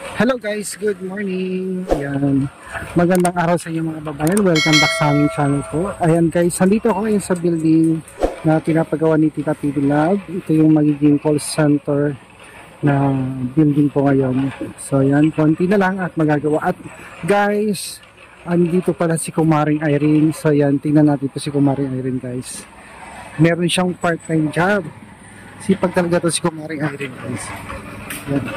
Hello guys, good morning. Ayan. Magandang araw sa inyo mga babayan. Welcome back sa aming channel po. Ayan guys, nandito ako ngayon sa building na pinapagawa ni Tita PB Lab. Ito yung magiging call center na building po ngayon. So ayan, konti na lang at magagawa. At guys, andito pala si Kumaring Irene. So ayan, tingnan natin po si Kumaring Irene guys. Meron siyang part-time job. Sipag talaga to si Kumaring Irene guys. Ayan.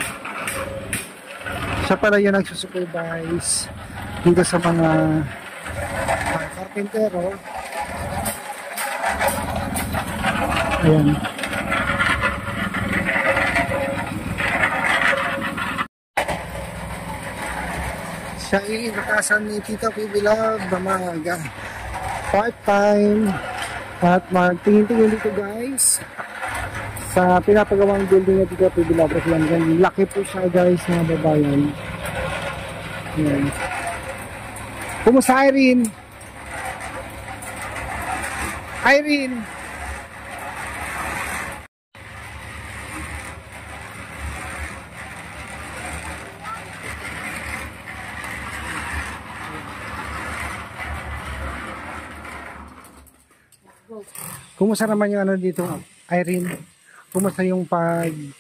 Siya pala yung nagsusupervise dito sa mga karpentero. Ayan. Siya ay inakasan ni Tita PB Love na mga part-time at magtingin-tingin dito guys sa pinapagawang building na Tita PB Love. Laki po siya guys mga babayan. Ayan. Kumusta Irene? Irene! Kumusta naman yung ano dito, Irene? Kumusta yung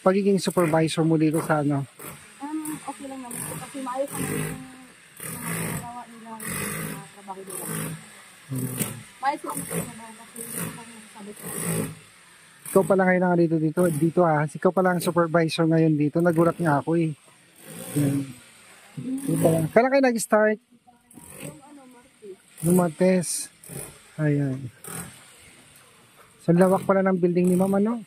pagiging supervisor mo dito sa ano? Okay lang naman po kasi maayos naman yung ginagawa nilang trabaho nila. Maayos lang naman yung trabaho kasi yung sabi ko. Ikaw pala ngayon nga dito ikaw pala ang supervisor ngayon dito. Nagulat nga ako eh. Kailan kayo nag-start? Yung Martes. Ayan. So lawak pala ng building ni Mama, no?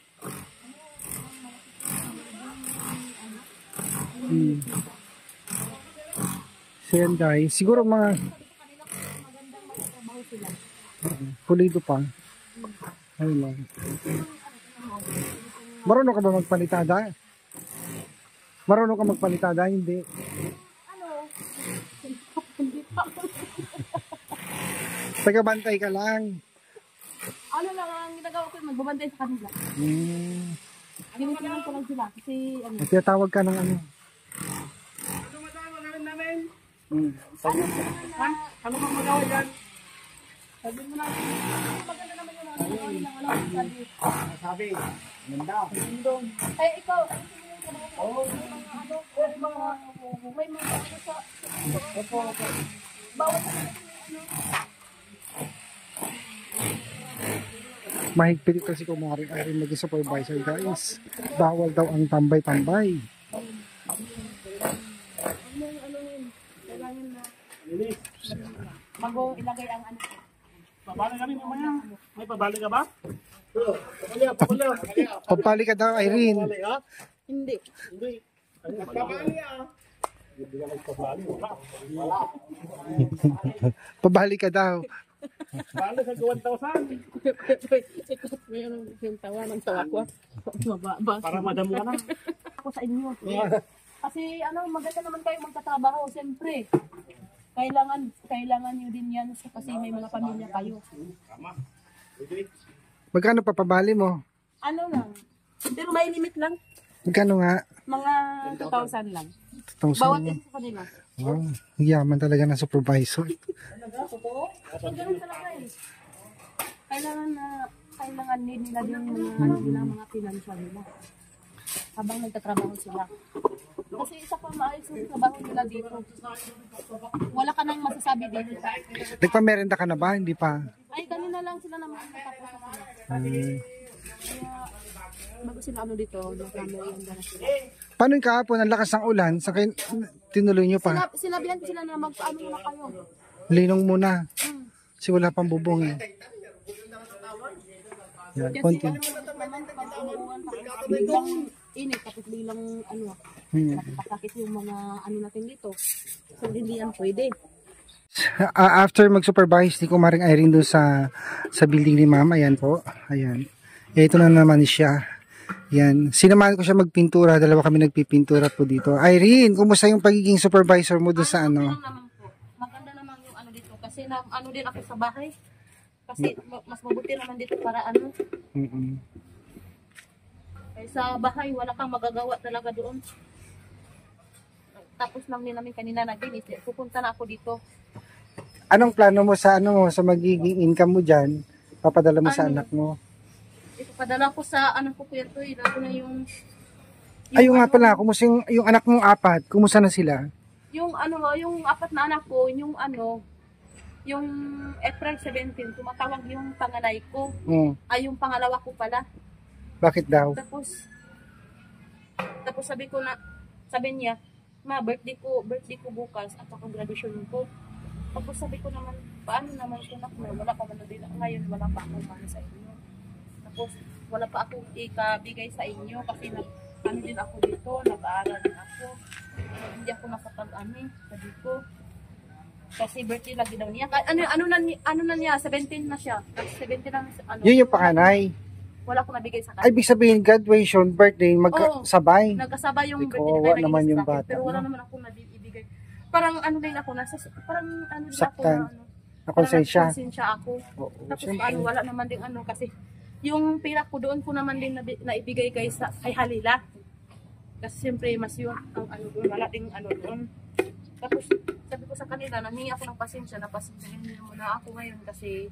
So yan guys, siguro mga pulido pa. Ayun lang. Marunong ka ba magpalitada? Marunong ka magpalitada? Hindi. Tagabantay ka lang. Ano lang ang ginagawa ko, magbabantay sa kanila. Ginagawa ko lang sila kasi ano. Tiyatawag ka ng ano? Ano bang magawa dyan? Sabi mo natin, maganda naman yung mga magawa nilang alam. Sabi, ganda. Eh, ikaw, may mga ano sa bawat Mahigpit kasi Kumaring Irene naging supervisor guys. Bawal daw ang tambay-tambay. bago ilagay ang ano. Pabali kami mamaya. May pabali ka ba? Pabali ka daw Irene. Hindi. Pabali Pabali ka daw. Bali sa 1,000. Mayroon yung tawa ng tawa ko. Mababa. Para madamo ka na. Ako sa inyo. Kasi ano, maganda naman kayo magtatrabaho, siyempre. Kailangan nyo din yan kasi may mga pamilya kayo. Magkano pa pabali mo? Ano lang, pero may limit lang. Magkano nga? Mga 2,000 lang. 2,000 Bawat mo. din sa kanila. Wow, yaman talaga ng supervisor. Talaga? Totoo? So, ganun talaga eh. Kailangan din nila din mga financial nila. Habang nagtatrabaho sila. Kasi isa pa maayos yung trabaho nila dito. Wala ka nang masasabi dito. Nagpamerenda ka na ba? Hindi pa. Ay, kanina lang sila naman natapos na sila. Kaya, bago sila ano dito, nagkamerienda na sila. Paano yung kahapon? Ang lakas ng ulan. Sa kayo, tinuloy nyo pa? Sinabihan ko sila na mag-ano na kayo. Linong muna. Kasi wala pang bubong eh. Yan, Kasi konti. ano naman, pag umuwan, biglang init, tapos biglang ano, nakakasakit yung mga ano natin dito. So, hindi yan pwede. After mag-supervise ni Kumaring Irene doon sa building ni Ma'am, ayan po. Ayan. Ito na naman siya. Yan. Sinamahan ko siya magpintura. Dalawa kami nagpipintura po dito. Irene, kumusta yung pagiging supervisor mo doon sa ano? Lang naman po. Maganda naman yung ano dito. Kasi ano din ako sa bahay. Kasi mas mabuti naman dito para ano. Kaya sa bahay, wala kang magagawa talaga doon. Tapos lang din namin kanina naginis. Pupunta na ako dito. Anong plano mo sa sa magiging income mo diyan? Papadala mo sa Ano? anak mo? Ipapadala ko sa anak ko kuya to. Lalo na yung Ayun nga ano, pala, kumusta yung anak mong apat? Kumusta na sila? Yung yung apat na anak ko, yung April 17, tumatawag yung panganay ko. Ay, yung pangalawa ko pala. Bakit daw? Tapos sabi niya, ma, birthday ko bukas at saka graduation ko. Tapos sabi ko naman, paano naman ito na wala pa man din ngayon, wala pa akong mana sa inyo. Tapos wala pa akong ikabigay sa inyo kasi ano din ako dito, nag-aaral din ako. Hindi ako sabi ko. Kasi birthday lagi daw niya. Ano na niya, 17 na siya. 17 na Yun yung panganay. wala akong nabigay sa Ay, kanya. ibig sabihin, graduation, birthday, magkasabay. Nagkasabay yung birthday Ikaw, nila naman sa yung akin, bata, pero wala no? naman akong nabibigay. Parang ano din ako, parang ano din ako Saktan. na Nakonsensya. Nakonsensya ako. Oo, Tapos siyempre. wala naman din kasi yung pira ko doon ko naman din naibigay kay Halila. Kasi siyempre mas yun ang doon, wala ding doon. Tapos sabi ko sa kanila, nanghingi ako ng pasensya, napasensyahin niyo muna ako ngayon kasi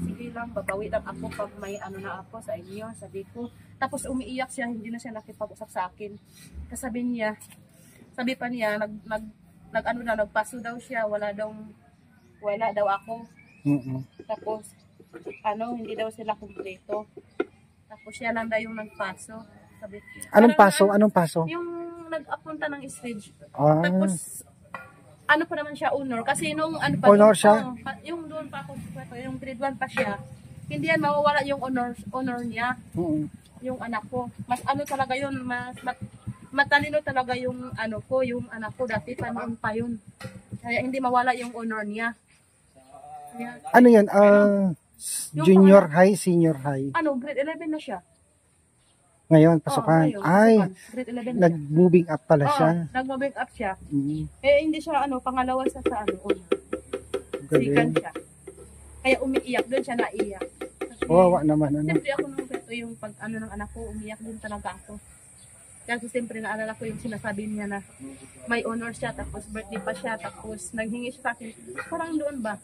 sige lang, babawi lang ako pag may na ako sa inyo, sabi ko. Tapos umiiyak siya, hindi na siya nakipag-usap sa akin. Kasi sabi pa niya, nagpaso daw siya, wala daw ako. Tapos, hindi daw sila kumpleto. Tapos siya lang daw yung nagpaso. Sabi, Anong paso? Anong paso? yung nag-apunta ng stage. Ah. Tapos, pa naman siya honor. Kasi nung Honor siya? yung doon pa ako, yung grade 1 pa siya, hindi yan mawawala yung honor niya. Yung anak ko. Mas talaga yun, matalino talaga yung yung anak ko dati pa noon pa yun. Kaya hindi mawala yung honor niya. Kaya, Ano yun? Yung Junior high, senior high. grade 11 na siya. Ngayon, pasukan. Ngayon, Ay, pasukan. Grade 11 na siya. nag-moving up pala siya. Nag-moving up siya. Mm. Hindi siya pangalawa sa honor. Galing. Sikan siya. Kaya umiiyak doon siya naiyak. Kasi, Wawa naman. siyempre ako nung yung pag ng anak ko, umiyak din talaga ako. Kasi siyempre naalala ko yung sinasabi niya na may honor siya, tapos birthday pa siya, tapos naghingi siya sa akin. Parang doon ba?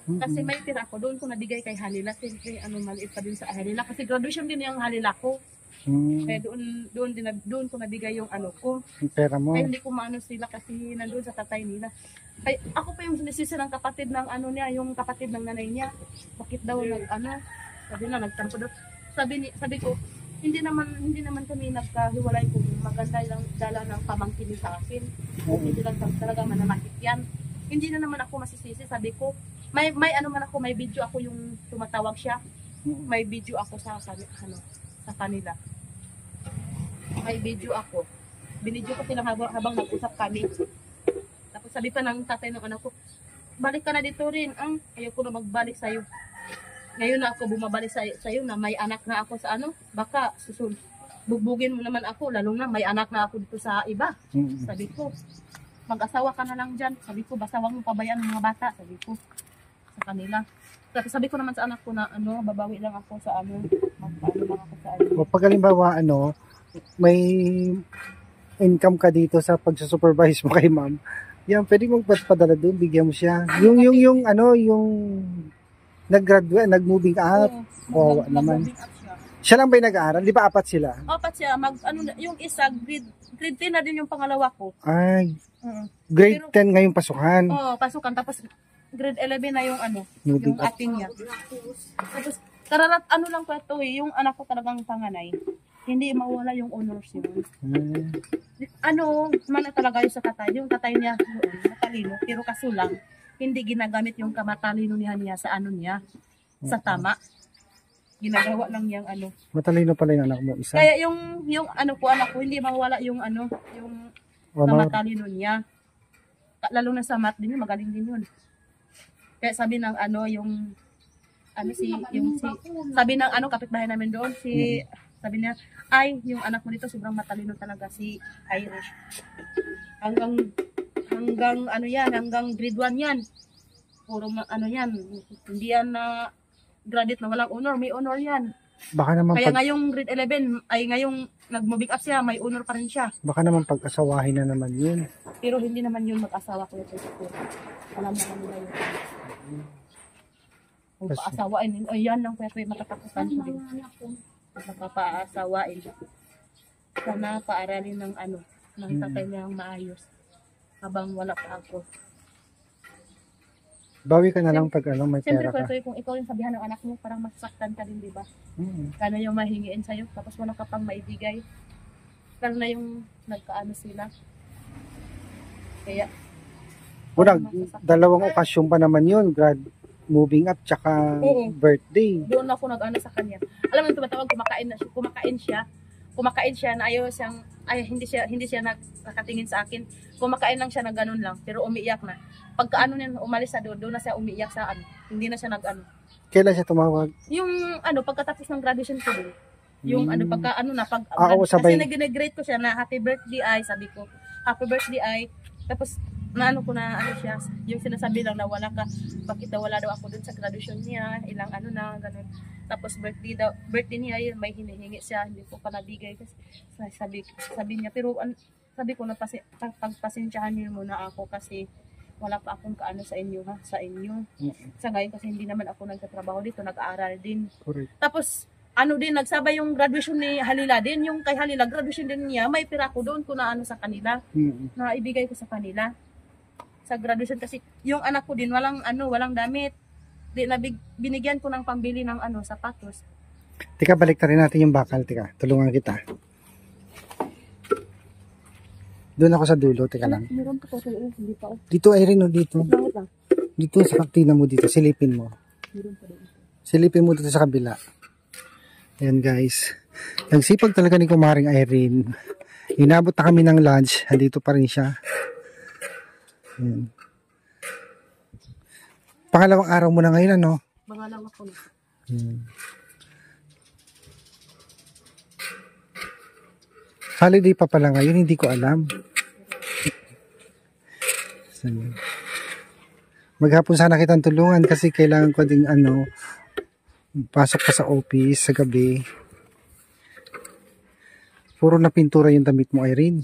Kasi may tira ako, doon ko nabigay kay Halila. Siyempre, maliit pa din sa Halila. Kasi graduation din yung Halila ko. Kaya doon ko nabigay yung ko. Yung pera mo. Kaya hindi ko maano sila kasi nandoon sa tatay nila. Kaya ako pa yung sinisisi ng kapatid ng niya, yung kapatid ng nanay niya. Bakit daw sabi na nagtampo daw. Sabi ko, hindi naman kami nagkahiwalay kung maganda lang dala ng pamangkin sa akin. Hindi lang talaga mananakit yan. Hindi na naman ako masisisi, sabi ko. May may video ako yung tumatawag siya. May video ako sa kanila. May video ako. Binidyo ko sila habang nag-usap kami. Tapos sabi pa ng tatay ng anak ko, balik ka na dito rin. Ayaw ko na magbalik sa'yo. Ngayon na ako bumabalik sa'yo na may anak na ako sa baka bugbugin mo naman ako, lalo na may anak na ako dito sa iba. Sabi ko, mag-asawa ka na lang dyan. Sabi ko, basta wag mo pabayaan ng mga bata. Sabi ko sa kanila. Sabi ko naman sa anak ko na babawi lang ako sa magpaano lang ako sa O pag halimbawa, may income ka dito sa pagsusupervise mo kay ma'am, yan, pwede mong padala doon, bigyan mo siya. Yung nag-graduate, nag-moving up. Oo, naman. Moving up siya. Siya lang ba yung nag-aaral? Di ba apat sila? Apat siya. Yung isa, grade 10 na din yung pangalawa ko. Ay, grade 10 ngayong pasukan. Oo, pasukan. Tapos grade 11 na yung Moving yung up. ating niya. Tapos, lang ko ito yung anak ko talagang panganay. Hindi mawala yung honors yun. Man talaga yung sa tatay. Yung tatay niya, matalino, pero kaso lang, hindi ginagamit yung kamatalino niya sa niya, sa tama. Ginagawa lang niyang Matalino pala yung anak mo, isa. Kaya yung anak ko, hindi mawala yung yung kamatalino niya. Lalo na sa math din yun, magaling din yun. Kaya sabi ng sabi ng kapitbahay namin doon, sabi niya, ay, yung anak mo dito sobrang matalino talaga, si Irish. Hanggang grade 1 yan. Puro yan, hindi yan na graduate na walang honor, may honor yan. Baka naman Kaya ngayong grade 11, ngayong nag-moving up siya, may honor pa rin siya. Baka naman pag-asawahin na naman yun. Pero hindi naman yun mag-asawa ko ito. Alam naman nila yun. Kung paasawain, ayan lang kaya matatakutan ko din. Magpapaasawain. Sana paaralin ng ng tatay niyang maayos. Habang wala pa ako. Bawi ka na lang pag may Siyempre, pera ka. kung ikaw yung sabihan ng anak mo, parang masaktan ka din, di ba? Kano yung mahingiin sa'yo, tapos wala ka pang maibigay. Kano na yung nagkaano sila. Kaya, Unang, dalawang okasyon pa naman yun. Moving up, tsaka Oo. birthday. doon ako nag-ano sa kanya. Alam mo, tumatawag, kumakain siya na ayaw siyang, hindi siya nakatingin sa akin. Kumakain lang siya na ganun lang, pero umiiyak na. Pagka niya, umalis na doon na siya umiiyak sa hindi na siya nag-ano. Kailan siya tumawag? Yung pagkatapos ng graduation ko doon, yung pagka sabay. kasi nag-greet ko siya na happy birthday sabi ko, happy birthday tapos ko na siya, yung sinasabi lang na wala ka, bakit daw wala daw ako doon sa graduation niya, ilang na, ganun. Tapos birthday niya, yun, may hinihingi siya, hindi ko pa nabigay kasi sabi niya, pero sabi ko na pagpasensyahan niyo muna ako kasi wala pa akong sa inyo sa inyo. Sa ngayon kasi hindi naman ako nagtatrabaho dito, nag-aaral din. Correct. Tapos nagsabay yung graduation ni Halila din, yung kay Halila graduation din niya, may pira ko doon ko na sa kanila, na ibigay ko sa kanila. Sa graduation kasi yung anak ko din walang damit. Binigyan ko ng pambili ng sapatos. Tika, balik rin natin yung bakal. Tika, tulungan kita. Doon ako sa dulo, tika lang. Meron pa ko, hindi pa. Dito, Irene, dito. Bakit lang? Dito, sa kantina mo dito, silipin mo. Meron pa doon. Silipin mo dito sa kabila. Ayan guys. Nagsipag talaga ni Kumaring Irene. Inabot na kami ng lunch. Andito pa rin siya. Ayan. Pangalawang araw mo na ngayon, ano? Pangalawa ko na. Holiday pa pala ngayon, hindi ko alam. Maghapon sana kitang tulungan kasi kailangan ko ding pasok pa sa office sa gabi. Puro na pintura yung damit mo, Irene.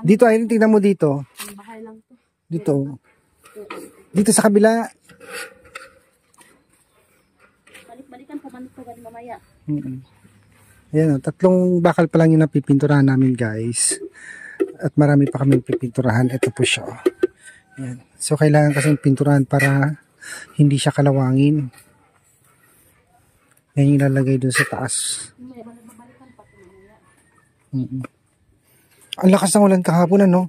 Dito, Irene, tingnan mo dito. Ang bahay lang to. Dito. Dito sa kabila. Balik-balikan pa mamaya. Ayan, 3 bakal pa lang yung napipinturahan namin, guys. At marami pa kami pipinturahan. Ito po siya. Ayan. So, kailangan kasing pinturahan para hindi siya kalawangin. Yan yung ilalagay dun sa taas. Ang lakas ng ulan kahapon, ano?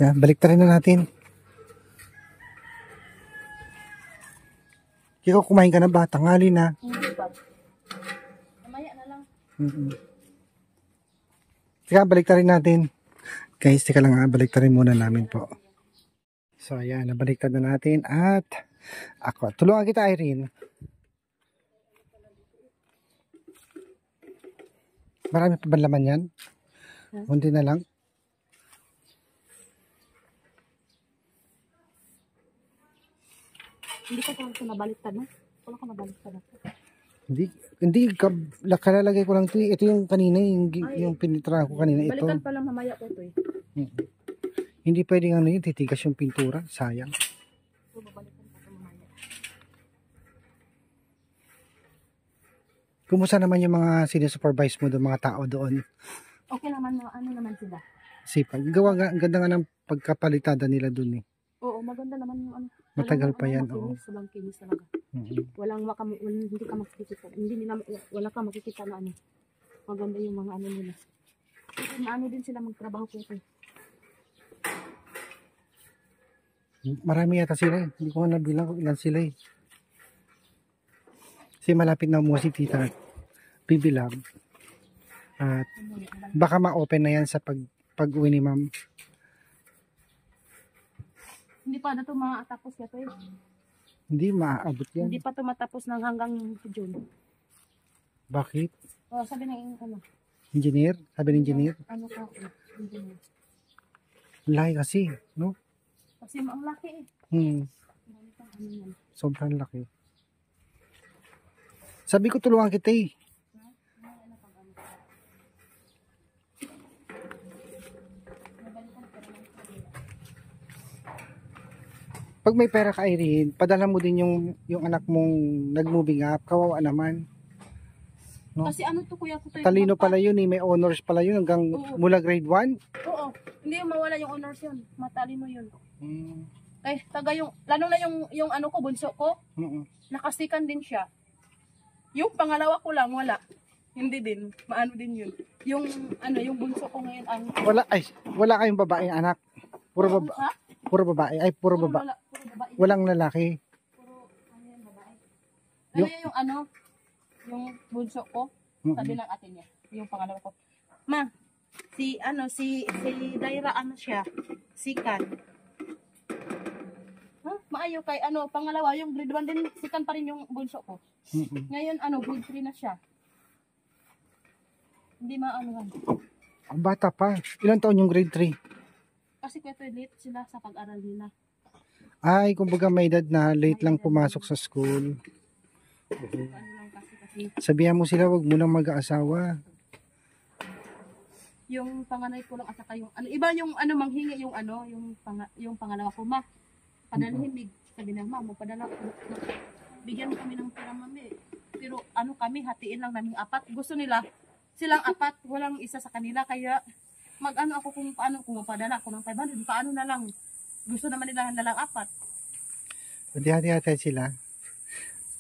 Kaya, balik na natin. Ikaw, kumain ka na ba? Tanghali na. Hindi pa. Mamaya na lang. Teka, balik natin. Guys, teka lang, balik muna namin po. So, ayan, nabaliktad na natin at ako. Tulungan kita, Irene. Marami pa ba laman yan? Kunti na lang. Hindi ko nabaliktad, no? Wala ko nabaliktad ako. Hindi, kalalagay ko lang ito. Ito yung kanina, yung piniturahan ko kanina. Ito. Balikan pa lang mamaya ko ito eh. Hindi pwedeng yun, titigas yung pintura. Sayang. So, babalikan pa ito mamaya. Kumusta naman yung mga sinusupervise mo doon, mga tao doon? Okay naman, naman sila. Sipag. Ganda nga ng pagkapalitada nila doon eh. Oo, maganda naman yung Matagal pa yan, oo. Walang kinis talaga. Hindi ka makikita. Wala ka makikita na maganda yung mga nila. Din sila magtrabaho ko ito. Marami yata sila eh. Hindi ko nga nabilang kung ilan sila eh. Kasi malapit na mo si Tita Bibilab. At baka ma-open na yan sa pag-uwi ni Ma'am. Hindi pa na ito matapos ka eh. Hindi maaabot yan. Hindi pa ito matapos ng hanggang June. Bakit? Sabi ng Engineer? Sabi ng engineer? Engineer. Laki kasi, no? Kasi ang laki eh. Sobrang laki. Sabi ko tulungan kita eh. Pag may pera ka, Irene, padala mo din yung anak mong nag-moving up. Kawawa naman. No? Kasi ano to kuya ko tayo. Talino pala yun eh. May honors pala yun hanggang Oo. mula grade 1. Oo. Hindi yung mawala yung honors yun. Matalino yun. Mm. Eh, taga yung, lalo na yung ano ko, bunso ko, Mm-mm. nakasikan din siya. Yung pangalawa ko lang, wala. Hindi din. Maano din yun. Yung, ano, yung bunso ko ngayon ang... Wala kayong babaeng anak. Puro Ha? puro babae. Ay, puro babae. Wala, puro babae. Walang lalaki. Puro, ano yan, babae. Yung- Yung ano, yung bunso ko, sabi ng ate niya, yung pangalawa ko, ma, si Daira, ano siya, sikan. Maayo kay, ano, pangalawa, yung grade 1 din, sikan pa rin yung bunso ko. Mm-mm. Ngayon, ano, grade 3 na siya. Hindi maano. Ang bata pa. Ilang taon yung grade 3? Kasi kaya late sila sa pag-aral nila. Ay, kumbaga may edad na late lang pumasok sa school. Ano lang kasi Sabihan mo sila, wag mo nang mag-aasawa. yung panganay ko lang at saka yung, ano, iba yung, ano, manghingi yung, ano, yung pangalawa ko, ma, padalhin, sabi na, ma, padala, bigyan kami ng pera, mami. Pero, ano kami, hatiin lang namin 4. Gusto nila, silang 4, walang isa sa kanila, kaya, mag-ano ako kung paano, kung mapadala ako ng 500, paano na lang, gusto naman nila na lang 4. Hindi hati-hati sila.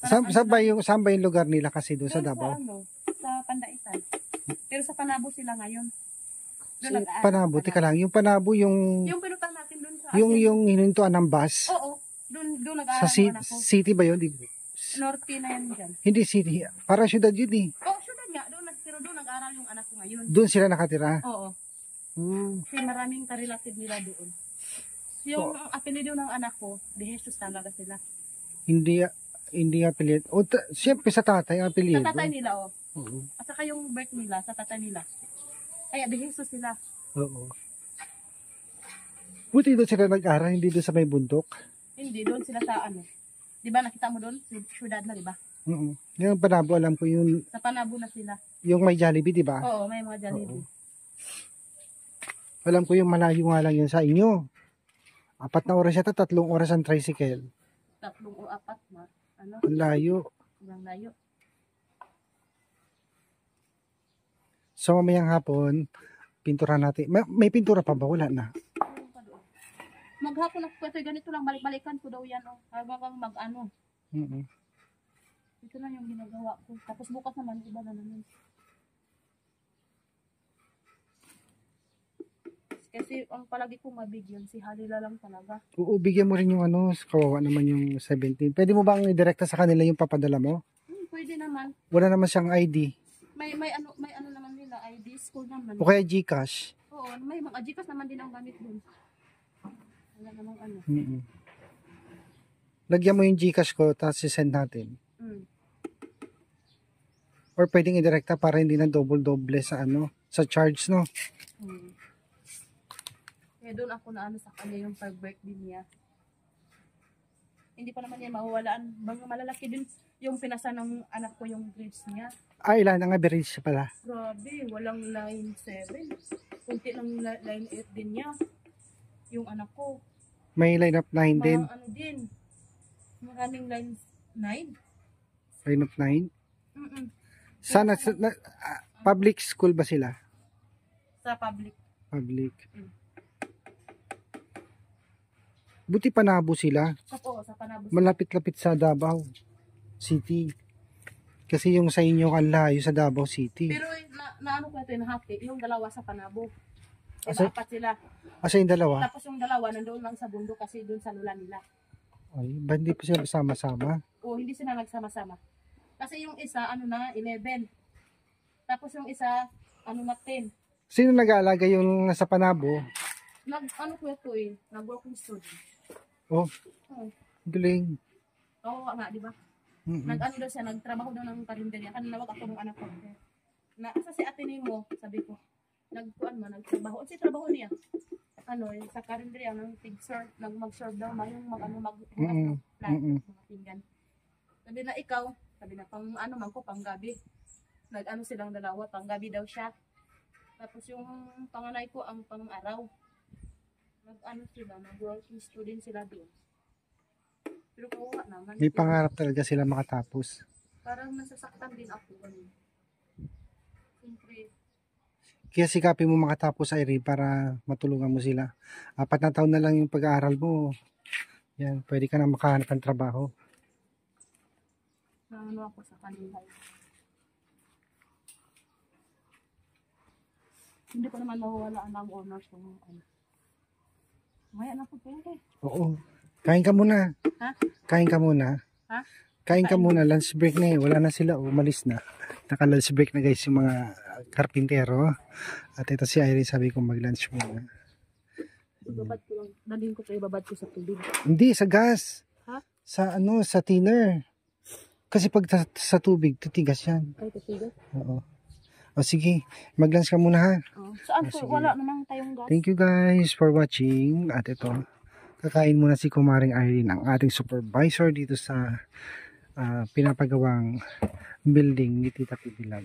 Parang Saan ba yung lugar nila kasi doon sa Doon Davao? ano, sa Pandaitan. Pero sa Panabo sila ngayon. Doon So, nag-aaral Panabo, sa teka lang. Yung Panabo, yung pinuntahan natin doon sa yung hinintuan ng bus. Oo, doon nag-aaral Sa yung anak ko. city ba yun? Norte na yan dyan. Hindi city. Para syudad yun eh. Oo, syudad nga. Pero doon nag-aaral yung anak ko ngayon. Doon sila nakatira. Oo. Hmm. Kasi maraming ka-relative nila doon. Yung apelido ng anak ko, De Jesus talaga sila. Hindi apelido. O, siyempre sa tatay, apelido. Sa tatay nila, oh. Oo. At saka yung birth nila, sa tatay nila. Kaya De Jesus sila. Oo. Buti doon sila nag-aral, hindi doon sa may bundok. Hindi, doon sila sa ano. Di ba nakita mo doon? Syudad na, di ba? Oo. Yung Panabo, alam ko yung Sa Panabo na sila. may Jollibee, di ba? Oo, may mga Jollibee. Alam ko yung malayo nga lang yun sa inyo. 4 na oras yata, 3 oras ang tricycle. 3 o 4 na. Ano? Ang layo. Sobrang layo. So mamayang hapon, pintura natin. May pintura pa ba? Wala na. Maghapon ako kasi ganito lang, balik-balikan ko daw yan. Oh. Hanggang mag-ano. Mm-mm. Ito na yung ginagawa ko. Tapos bukas naman, iba na naman. Kasi ang palagi kong mabigyan, si Halila lang talaga. Oo, bigyan mo rin yung kawawa naman yung 17. Pwede mo bang i-direkta sa kanila yung papadala mo? Pwede naman. Wala naman siyang ID. May ano naman nila, ID school naman. O kaya GCash. Oo, may mga Gcash naman din ang gamit dun. Wala namang ano. Mm-mm. Lagyan mo yung GCash ko, tapos send natin. Or pwedeng i-direkta para hindi na double-double sa sa charge, no? Kaya doon ako na sa kanya yung birthday niya. Hindi pa naman yan mawawalaan. Bang malalaki din yung pinasa ng anak ko yung grades niya. Ilan ang average pala? Grabe, walang line 7. Kunti lang line 8 din niya. Yung anak ko. May line up 9 din. Ano din. Maraming line 9. Line up 9? Sana, public school ba sila? Sa public. Public. Buti Panabo sila. Sa Panabo. Malapit-lapit sa Davao City. Kasi yung sa inyo ang layo sa Davao City. Pero ano ko ito yung hati, yung dalawa sa Panabo. Asa? 4 sila. Asa yung dalawa? Tapos yung dalawa nandoon lang sa bundok kasi doon sa lula nila. Ay, ba hindi pa sila sama-sama? O hindi sila nagsama-sama. Kasi yung isa, 11. Tapos yung isa, 10. Sino nag-aalaga yung nasa Panabo? Ko ito nag-working student. Oh, galing. Oo nga, di ba? Nag-ano daw siya, nagtrabaho daw ng karinderya. Kanawag ako ng anak ko. Asa si ate mo, sabi ko. Nagtrabaho. Ano si trabaho niya? Sa karinderya, mag-serve daw, yung mga pinggan. Sabi na ikaw, sabi na pang gabi. Silang dalawa, pang gabi daw siya. Tapos yung panganay ko ang pang-araw. Nag-working student sila doon. Pero kawawa naman. May pangarap talaga sila makatapos. Parang nasasaktan din ako. Siyempre, Kaya sikapin mo makatapos, Irene, para matulungan mo sila. 4 na taon na lang yung pag-aaral mo. Yan, pwede ka na makahanap ng trabaho. ano ako sa kanila. Hindi ko naman nawawalaan ang honors kung ano. Maya na po pwede. Oo. Kain ka muna. Ha? Kain ka muna. Ha? Kain ka muna. Lunch break na eh. Wala na sila. Umalis na. Naka-lunch break na guys yung mga karpintero. At ito si Irene, sabi ko mag-lunch muna. Ibabad ko lang. Dalhin ko ibabad ko sa tubig. Hindi, sa gas. Ha? Sa sa thinner. Kasi pag sa tubig, titigas yan. Ay, tutigas. Oo. O sige, mag-lunch ka muna ha. Oh. Saan po? Sige. Wala namang tayong gas. Thank you guys for watching. At ito, kakain muna si Kumaring Irene, ang ating supervisor dito sa pinapagawang building ni Tita Pidilag.